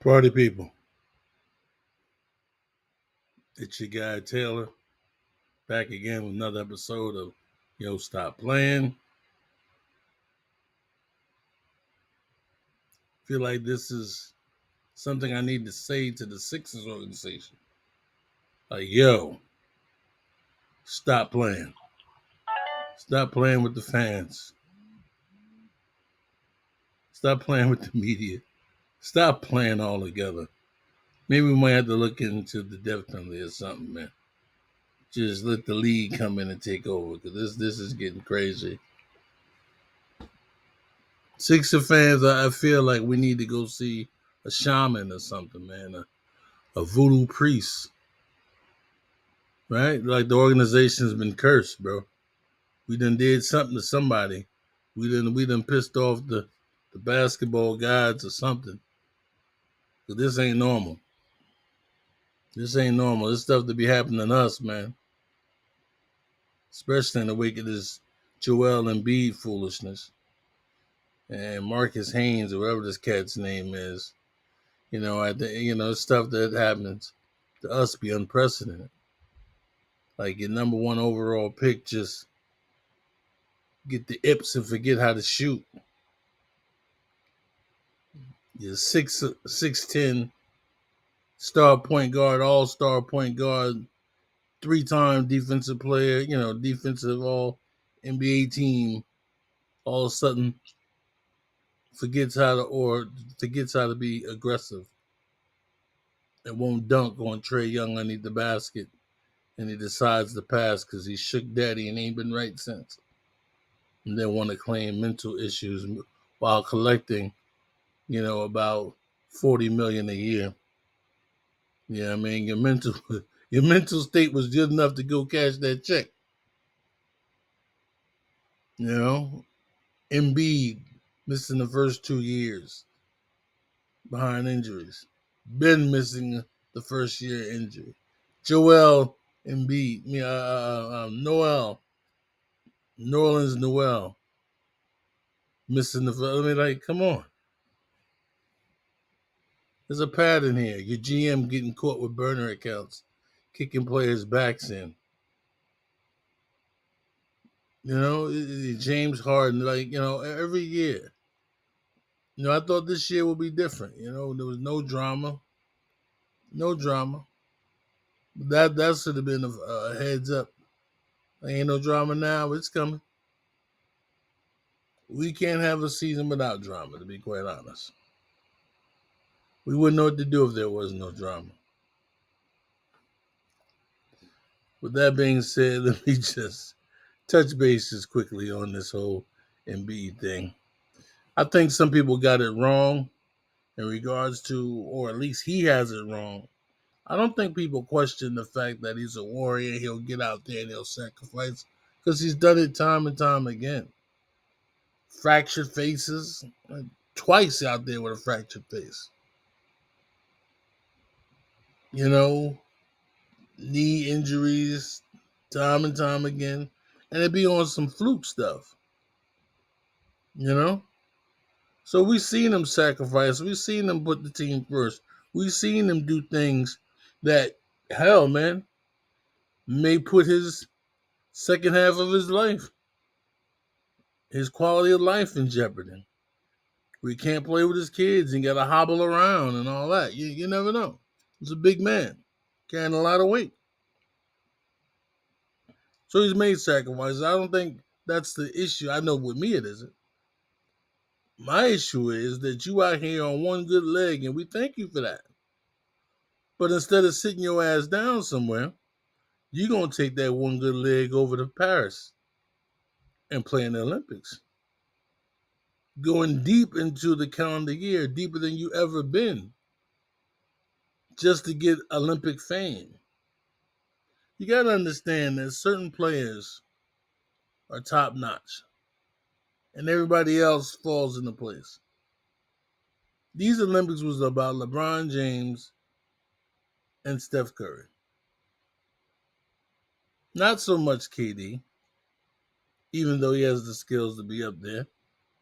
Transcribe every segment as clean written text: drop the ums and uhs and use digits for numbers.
Party people, it's your guy Taylor back again with another episode of Yo Stop Playing. Feel like this is something I need to say to the Sixers organization. Like, yo, stop playing. Stop playing with the fans. Stop playing with the media. Stop playing all together. Maybe we might have to look into the death penalty or something, man. Just let the league come in and take over because this is getting crazy. Sixer fans, I feel like we need to go see a shaman or something, man. A voodoo priest, right? Like the organization's been cursed, bro. We done did something to somebody. We done pissed off the basketball gods or something. But this ain't normal. This ain't normal. This stuff to be happening to us, man. Especially in the wake of this Joel Embiid foolishness. And Marcus Haynes, or whatever this cat's name is. Stuff that happens to us be unprecedented. Like your number one overall pick just get the ips and forget how to shoot. Your 6'10" star point guard, all-star point guard, 3-time defensive player, defensive all NBA team, all of a sudden forgets how to be aggressive and won't dunk on Trae Young underneath the basket, and he decides to pass because he shook daddy and ain't been right since. And then want to claim mental issues while collecting, about $40 million a year. Yeah, I mean your mental state was good enough to go cash that check. You know, Embiid missing the first 2 years behind injuries. Been missing the first year injury. Joel Embiid, Noel, New Orleans Noel missing the. I mean, like, come on. There's a pattern here. Your GM getting caught with burner accounts, kicking players' backs in. James Harden, every year. I thought this year would be different. There was no drama. No drama. That should have been a heads up. There ain't no drama now. It's coming. We can't have a season without drama, to be quite honest. We wouldn't know what to do if there was no drama. With that being said, let me just touch bases quickly on this whole Embiid thing. I think some people got it wrong in regards to, or at least he has it wrong. I don't think people question the fact that he's a warrior. He'll get out there and he'll sacrifice because he's done it time and time again. Fractured faces, twice out there with a fractured face. Knee injuries time and time again. And it be on some fluke stuff, you know? So we've seen him sacrifice. We've seen him put the team first. We've seen him do things that, hell, man, may put his second half of his life, his quality of life in jeopardy. We can't play with his kids and got to hobble around and all that. You never know. He's a big man, carrying a lot of weight. So he's made sacrifices. I don't think that's the issue. I know with me it isn't. My issue is that you out here on one good leg, and we thank you for that. But instead of sitting your ass down somewhere, you're going to take that one good leg over to Paris and play in the Olympics. Going deep into the calendar year, deeper than you ever been, just to get Olympic fame. You got to understand that certain players are top notch, and everybody else falls into place. These Olympics was about LeBron James and Steph Curry. Not so much KD, even though he has the skills to be up there.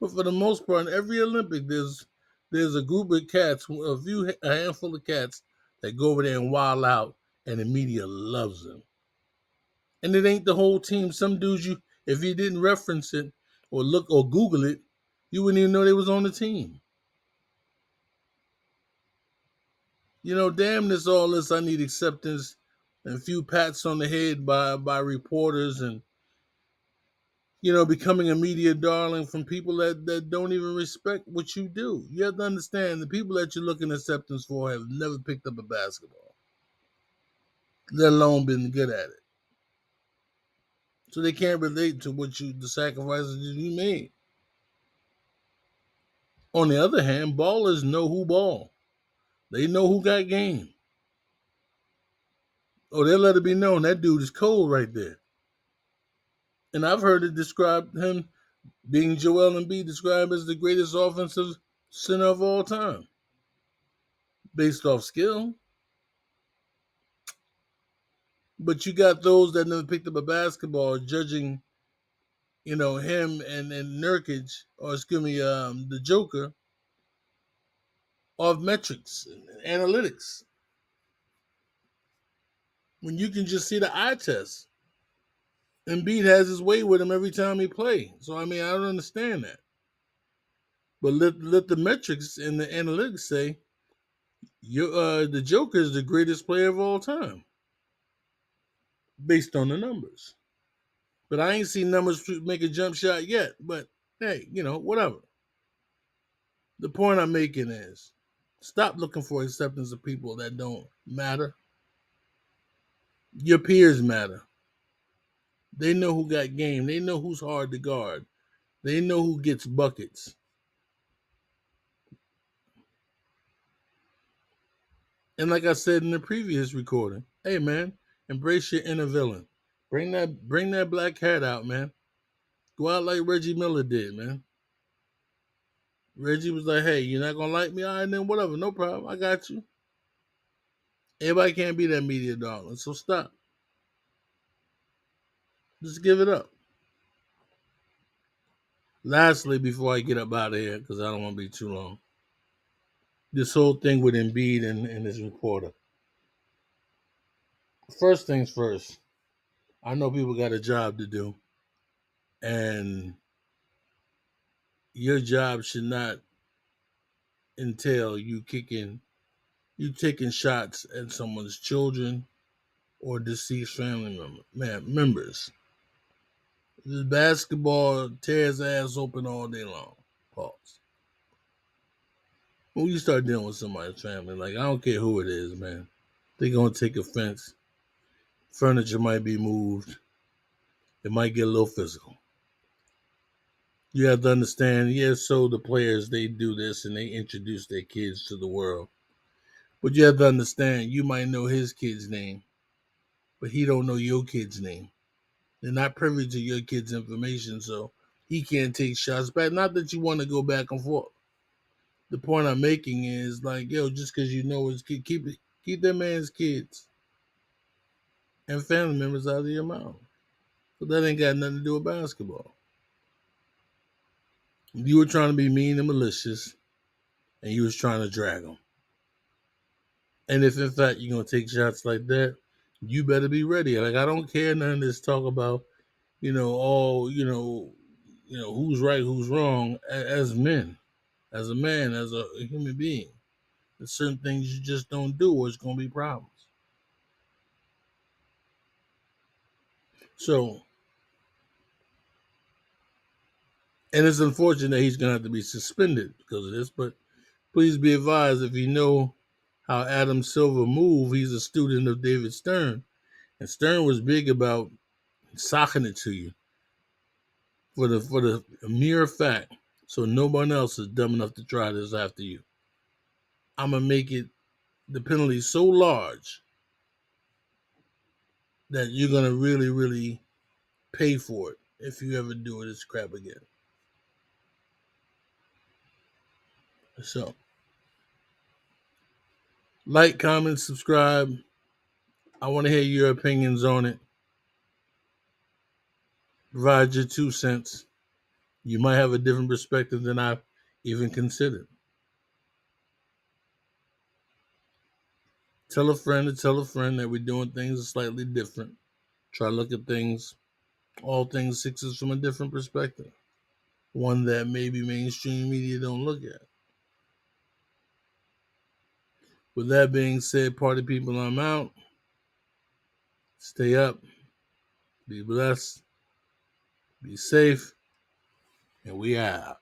But for the most part, in every Olympic, there's there's a group of cats, a handful of cats that go over there and wild out, and the media loves them. And it ain't the whole team. Some dudes, if you didn't reference it or look or Google it, you wouldn't even know they was on the team. Damn this all this. I need acceptance and a few pats on the head by reporters and becoming a media darling from people that don't even respect what you do. You have to understand the people that you're looking acceptance for have never picked up a basketball, let alone been good at it. So they can't relate to the sacrifices you made. On the other hand, ballers know who ball. They know who got game. Oh, they'll let it be known that dude is cold right there. And I've heard it described him being Joel Embiid described as the greatest offensive center of all time, based off skill. But you got those that never picked up a basketball judging, him and Nurkic, or excuse me, the Joker, off metrics and analytics. When you can just see the eye test. Embiid has his way with him every time he plays. So I mean, I don't understand that. But let the metrics and the analytics say the Joker is the greatest player of all time, based on the numbers. But I ain't seen numbers make a jump shot yet. But hey, whatever. The point I'm making is stop looking for acceptance of people that don't matter. Your peers matter. They know who got game. They know who's hard to guard. They know who gets buckets. And like I said in the previous recording, hey man, embrace your inner villain. Bring that black cat out, man. Go out like Reggie Miller did, man. Reggie was like, hey, you're not gonna like me? All right, then whatever, no problem. I got you. Everybody can't be that media darling, so stop. Just give it up. Lastly, before I get up out of here, because I don't want to be too long, this whole thing with Embiid and his reporter. First things first, I know people got a job to do, and your job should not entail you taking shots at someone's children or deceased family members. The basketball tears ass open all day long. Pause. When you start dealing with somebody's family, like I don't care who it is, man, they're gonna take offense. Furniture might be moved. It might get a little physical. You have to understand, yes, so the players, they do this and they introduce their kids to the world. But you have to understand, you might know his kid's name, but he don't know your kid's name. They're not privy to your kid's information, so he can't take shots back. Not that you want to go back and forth. The point I'm making is like, yo, just because you know his kid, keep that man's kids and family members out of your mouth. But that ain't got nothing to do with basketball. You were trying to be mean and malicious, and you was trying to drag them. And if in fact you're gonna take shots like that, you better be ready. Like I don't care none of this talk about, all who's right, who's wrong. As men, as a man, as a human being, there's certain things you just don't do, or it's gonna be problems. So, and it's unfortunate that he's gonna have to be suspended because of this. But please be advised, if you know how Adam Silver moved, he's a student of David Stern, and Stern was big about socking it to you for the mere fact, so no one else is dumb enough to try this after you. I'm gonna make it the penalty so large that you're gonna really, really pay for it if you ever do this crap again. So, like, comment, subscribe. I want to hear your opinions on it. Provide your 2 cents. You might have a different perspective than I've even considered. Tell a friend to tell a friend that we're doing things slightly different. Try to look at things, all things Sixers, from a different perspective. One that maybe mainstream media don't look at. With that being said, party people, I'm out. Stay up. Be blessed. Be safe. And we out.